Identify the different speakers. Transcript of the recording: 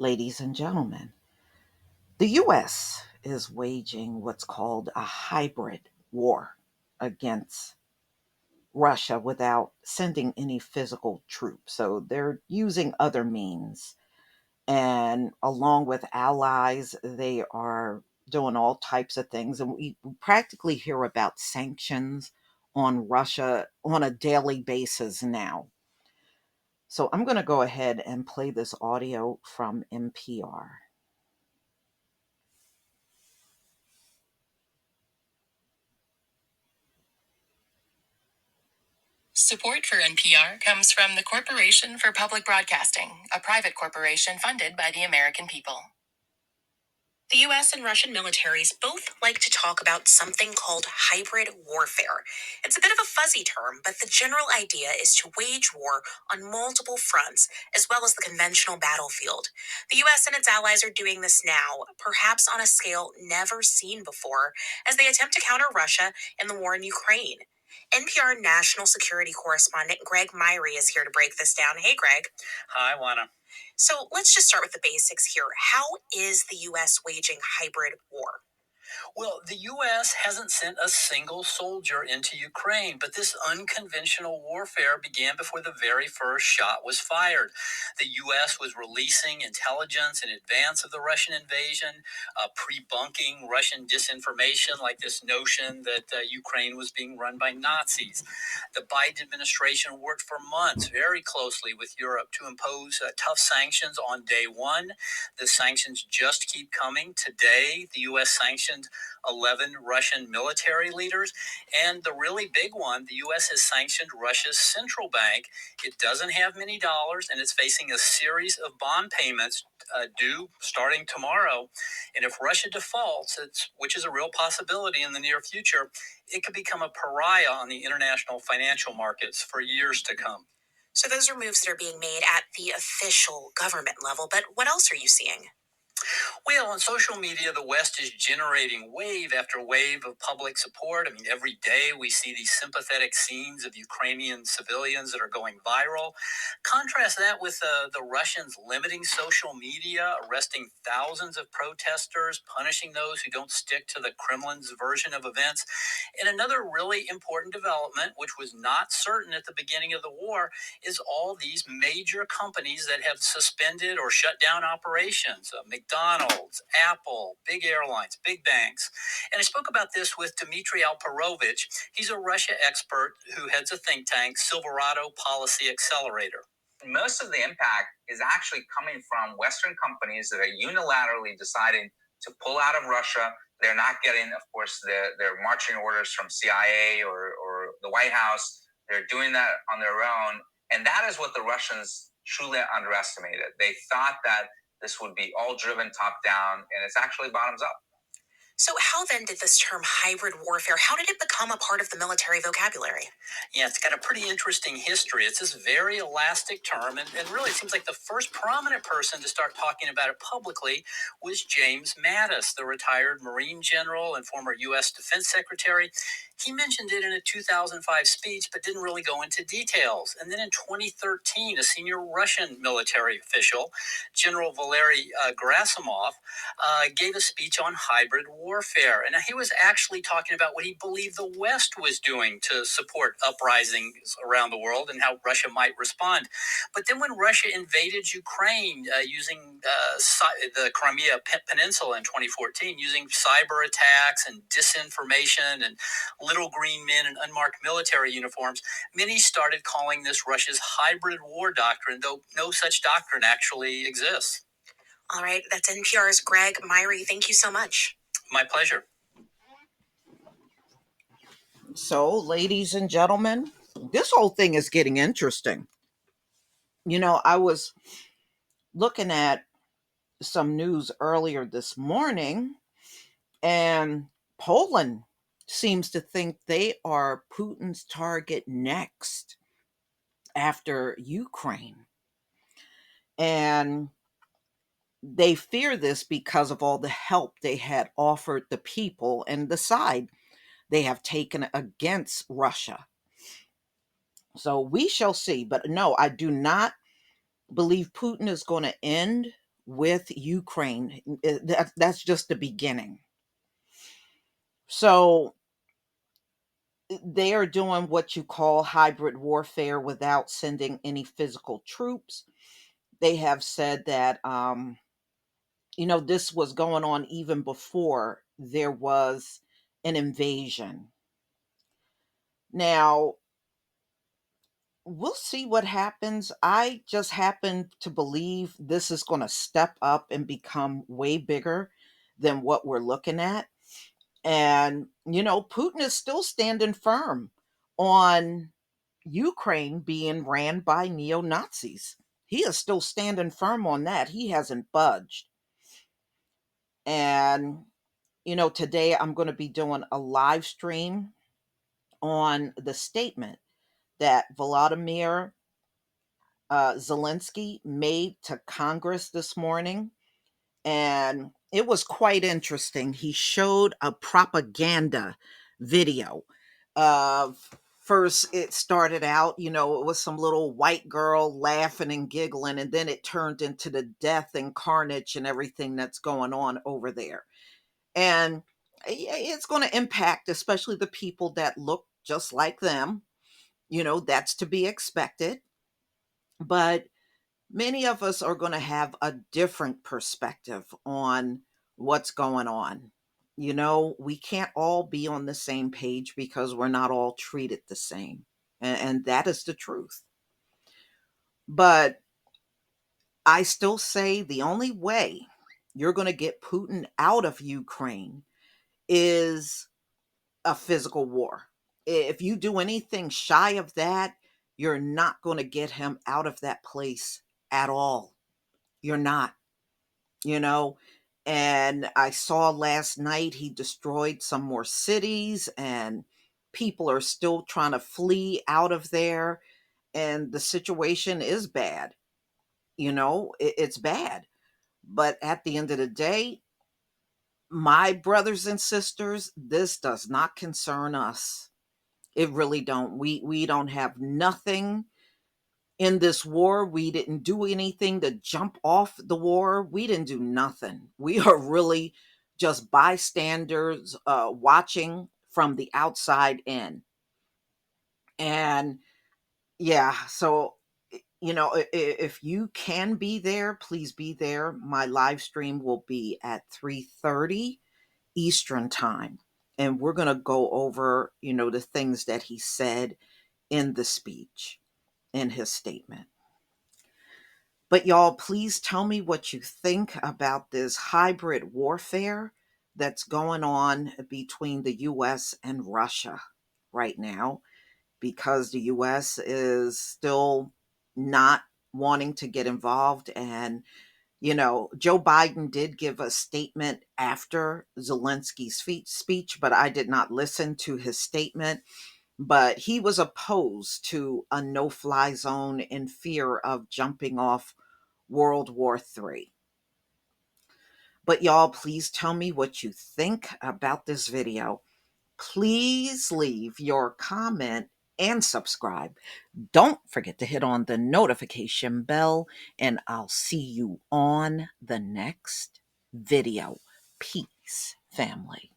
Speaker 1: Ladies and gentlemen, the U.S. is waging what's called a hybrid war against Russia without sending any physical troops. So they're using other means. And along with allies, they are doing all types of things. And we practically hear about sanctions on Russia on a daily basis now. So I'm going to go ahead and play this audio from NPR.
Speaker 2: Support for NPR comes from the Corporation for Public Broadcasting, a private corporation funded by the American people. The US and Russian militaries both like to talk about something called hybrid warfare. It's a bit of a fuzzy term, but the general idea is to wage war on multiple fronts, as well as the conventional battlefield. The US and its allies are doing this now, perhaps on a scale never seen before, as they attempt to counter Russia in the war in Ukraine. NPR national security correspondent Greg Myrie is here to break this down. Hey, Greg. Hi, Juana. So let's just start with the basics here. How is the U.S. waging hybrid war? Well, the U.S. hasn't sent a single soldier into Ukraine, but this unconventional warfare began before the very first shot was fired. The U.S. was releasing intelligence in advance of the Russian invasion, pre-bunking Russian disinformation, like this notion that Ukraine was being run by Nazis. The Biden administration worked for months very closely with Europe to impose tough sanctions on day one. The sanctions just keep coming. Today, the U.S. sanctioned 11 Russian military leaders. And the really big one, the U.S. has sanctioned Russia's central bank. It doesn't have many dollars, and it's facing a series of bond payments due starting tomorrow. And if Russia defaults, which is a real possibility in the near future, it could become a pariah on the international financial markets for years to come. So those are moves that are being made at the official government level. But what else are you seeing? Well, on social media, the West is generating wave after wave of public support. I mean, every day we see these sympathetic scenes of Ukrainian civilians that are going viral. Contrast that with the Russians limiting social media, arresting thousands of protesters, punishing those who don't stick to the Kremlin's version of events. And another really important development, which was not certain at the beginning of the war, is all these major companies that have suspended or shut down operations. McDonald's, Apple, big airlines, big banks. And I spoke about this with Dmitry Alperovich. He's a Russia expert who heads a think tank, Silverado Policy Accelerator. Most of the impact is actually coming from Western companies that are unilaterally deciding to pull out of Russia. They're not getting, of course, their marching orders from CIA or the White House. They're doing that on their own. And that is what the Russians truly underestimated. They thought that this would be all driven top down, and it's actually bottoms up. So how then did this term hybrid warfare, how did it become a part of the military vocabulary? Yeah, it's got a pretty interesting history. It's this very elastic term, and really it seems like the first prominent person to start talking about it publicly was James Mattis, the retired Marine general and former U.S. Defense Secretary. He mentioned it in a 2005 speech, but didn't really go into details. And then in 2013, a senior Russian military official, General Valery Gerasimov, gave a speech on hybrid warfare. And he was actually talking about what he believed the West was doing to support uprisings around the world and how Russia might respond. But then when Russia invaded Ukraine using the Crimea Peninsula in 2014, using cyber attacks and disinformation and little green men in unmarked military uniforms, many started calling this Russia's hybrid war doctrine, though no such doctrine actually exists. All right, that's NPR's Greg Myrie. Thank you so much. My pleasure.
Speaker 1: So, ladies and gentlemen, this whole thing is getting interesting. I was looking at some news earlier this morning, and Poland seems to think they are Putin's target next after Ukraine. And they fear this because of all the help they had offered the people and the side they have taken against Russia. So we shall see. But no, I do not believe Putin is going to end with Ukraine. That's just the beginning. So they are doing what you call hybrid warfare without sending any physical troops. They have said that, this was going on even before there was an invasion. Now, we'll see what happens. I just happen to believe this is going to step up and become way bigger than what we're looking at. And, Putin is still standing firm on Ukraine being ran by neo Nazis. He is still standing firm on that. He hasn't budged. And, today I'm going to be doing a live stream on the statement that Volodymyr Zelensky made to Congress this morning. And it was quite interesting. He showed a propaganda video of, first it started out, it was some little white girl laughing and giggling, and then it turned into the death and carnage and everything that's going on over there. And it's going to impact especially the people that look just like them. That's to be expected. But many of us are going to have a different perspective on what's going on. We can't all be on the same page because we're not all treated the same. And that is the truth. But I still say the only way you're going to get Putin out of Ukraine is a physical war. If you do anything shy of that, you're not going to get him out of that place at all. You're not, you know. And I saw last night he destroyed some more cities, and people are still trying to flee out of there. And the situation is bad. It's bad. But at the end of the day, my brothers and sisters, this does not concern us. It really don't. We don't have nothing in this war. We didn't do anything to jump off the war. We didn't do nothing. We are really just bystanders, watching from the outside in. And yeah, so if you can be there, please be there. My live stream will be at 3:30 Eastern time, and we're going to go over, the things that he said in the speech, in his statement. But y'all, please tell me what you think about this hybrid warfare that's going on between the US and Russia right now, because the US is still not wanting to get involved. And, Joe Biden did give a statement after Zelensky's speech, but I did not listen to his statement. But he was opposed to a no fly zone in fear of jumping off World War III. But y'all, please tell me what you think about this video. Please leave your comment and subscribe. Don't forget to hit on the notification bell, and I'll see you on the next video. Peace, family.